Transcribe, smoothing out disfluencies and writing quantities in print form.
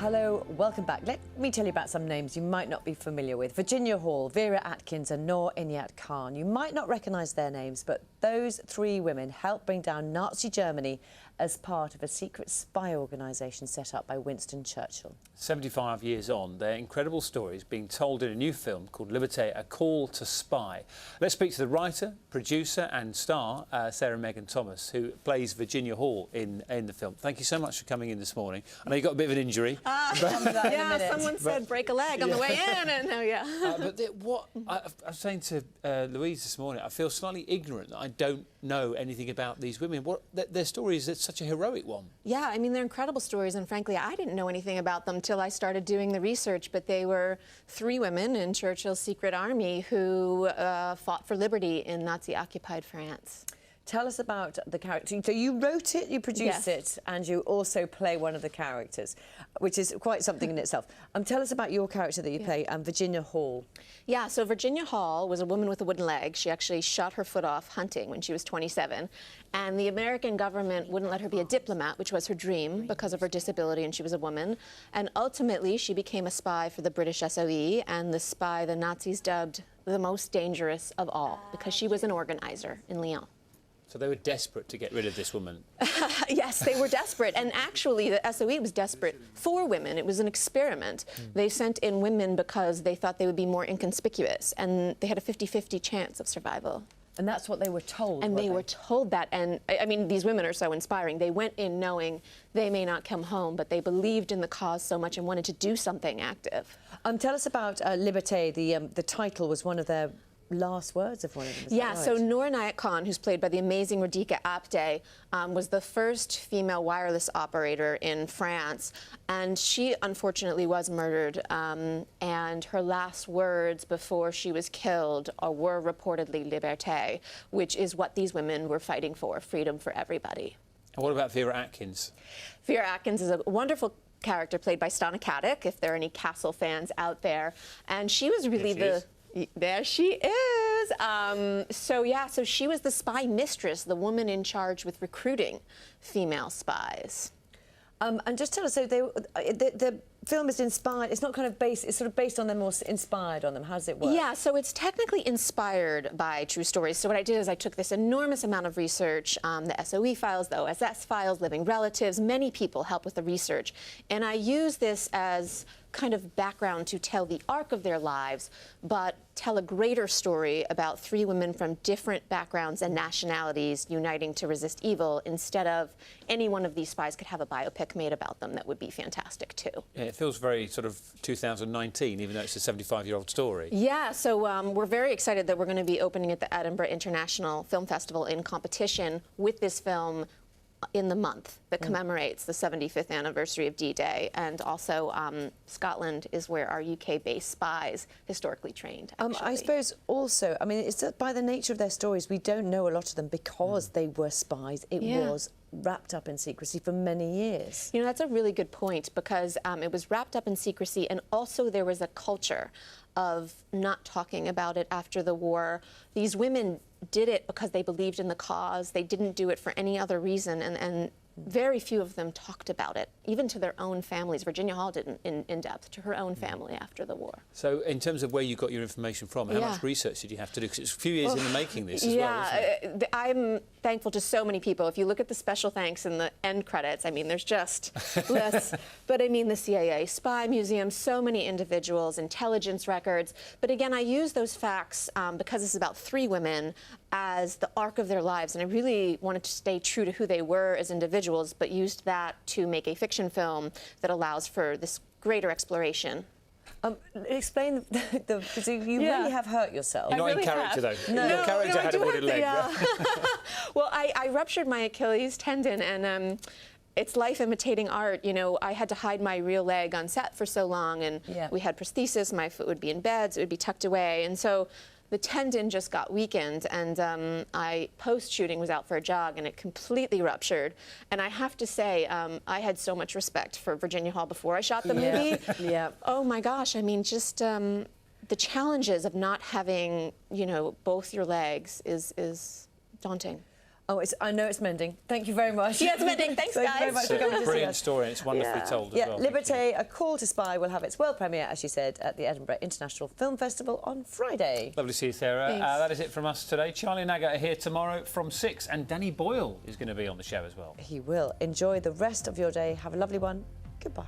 Hello, welcome back. Let me tell you about some names you might not be familiar with. Virginia Hall, Vera Atkins and Noor Inayat Khan. You might not recognise their names, but those three women helped bring down Nazi Germany as part of a secret spy organisation set up by Winston Churchill. 75 years on, their incredible stories being told in a new film called Liberté, A Call to Spy. Let's speak to the writer, producer and star, Sarah Megan Thomas, who plays Virginia Hall in the film. Thank you so much for coming in this morning. I know you got a bit of an injury. Yeah, someone said break a leg on the way in, and I was saying to Louise this morning, I feel slightly ignorant that I don't know anything about these women. Their story is such a heroic one. Yeah, I mean, they're incredible stories, and frankly, I didn't know anything about them till I started doing the research, but they were three women in Churchill's secret army who fought for liberty in Nazi-occupied France. Tell us about the character. So you wrote it, you produced it, and you also play one of the characters, which is quite something in itself. Tell us about your character that you play, Virginia Hall. Yeah, so Virginia Hall was a woman with a wooden leg. She actually shot her foot off hunting when she was 27, and the American government wouldn't let her be a diplomat, which was her dream because of her disability, and she was a woman. And ultimately, she became a spy for the British SOE, and the spy the Nazis dubbed the most dangerous of all, because she was an organizer in Lyon. So they were desperate to get rid of this woman. Yes, they were desperate. And actually, the SOE was desperate for women. It was an experiment. They sent in women because they thought they would be more inconspicuous, and they had a 50-50 chance of survival. And that's what they were told, and they were told that. And, I mean, these women are so inspiring. They went in knowing they may not come home, but they believed in the cause so much and wanted to do something active. Tell us about Liberté. The title was one of their last words of one of them. Yeah, so Noor Inayat Khan, who's played by the amazing Radhika Apte, was the first female wireless operator in France, and she unfortunately was murdered, and her last words before she was killed were reportedly Liberté, which is what these women were fighting for, freedom for everybody. And what about Vera Atkins? Vera Atkins is a wonderful character played by Stana Katic, if there are any Castle fans out there, and she was really There she is. So she was the spy mistress, the woman in charge with recruiting female spies. And just tell us, so the film is inspired. It's not kind of based. It's sort of based on them or inspired on them. How does it work? Yeah, so it's technically inspired by true stories. So what I did is I took this enormous amount of research, the SOE files, the OSS files, living relatives. Many people help with the research, and I use this as kind of background to tell the arc of their lives, but tell a greater story about three women from different backgrounds and nationalities uniting to resist evil, instead of any one of these spies could have a biopic made about them. That would be fantastic too. Yeah, it feels very sort of 2019, even though it's a 75-year-old story. Yeah, so we're very excited that we're going to be opening at the Edinburgh International Film Festival in competition with this film in the month that commemorates the 75th anniversary of D-Day, and also Scotland is where our UK-based spies historically trained. I suppose also, I mean, it's that by the nature of their stories, we don't know a lot of them because they were spies. It was wrapped up in secrecy for many years. You know, that's a really good point, because it was wrapped up in secrecy, and also there was a culture of not talking about it after the war. These women did it because they believed in the cause. They didn't do it for any other reason, and very few of them talked about it, even to their own families. Virginia Hall didn't in depth to her own family after the war. So in terms of where you got your information from, how much research did you have to do? Because it's a few years in the making this as well, isn't it? I'm thankful to so many people. If you look at the special thanks in the end credits, I mean, there's just lists. But I mean, the CIA Spy Museum, so many individuals, intelligence records. But again, I use those facts because it's about three women as the arc of their lives, and I really wanted to stay true to who they were as individuals, but used that to make a fiction film that allows for this greater exploration. Explain because you really have hurt yourself. You're not really in character, have. though. No, Your character had a wooden leg. Well, I ruptured my Achilles tendon, and it's life imitating art. You know, I had to hide my real leg on set for so long, and we had prosthesis. My foot would be in beds. It would be tucked away, and so the tendon just got weakened, and I, post-shooting, was out for a jog, and it completely ruptured. And I have to say, I had so much respect for Virginia Hall before I shot the movie. Oh my gosh, I mean, just the challenges of not having, you know, both your legs is daunting. Oh, I know it's mending. Thank you very much. Yeah, it's mending. Thanks, Thank guys. you very much for coming to see Brilliant us. story, and it's wonderfully told as well. Liberté, A Call to Spy will have its world premiere, as you said, at the Edinburgh International Film Festival on Friday. Lovely to see you, Sarah. Thanks. That is it from us today. Charlie and Aga are here tomorrow from 6, and Danny Boyle is going to be on the show as well. He will. Enjoy the rest of your day. Have a lovely one. Goodbye.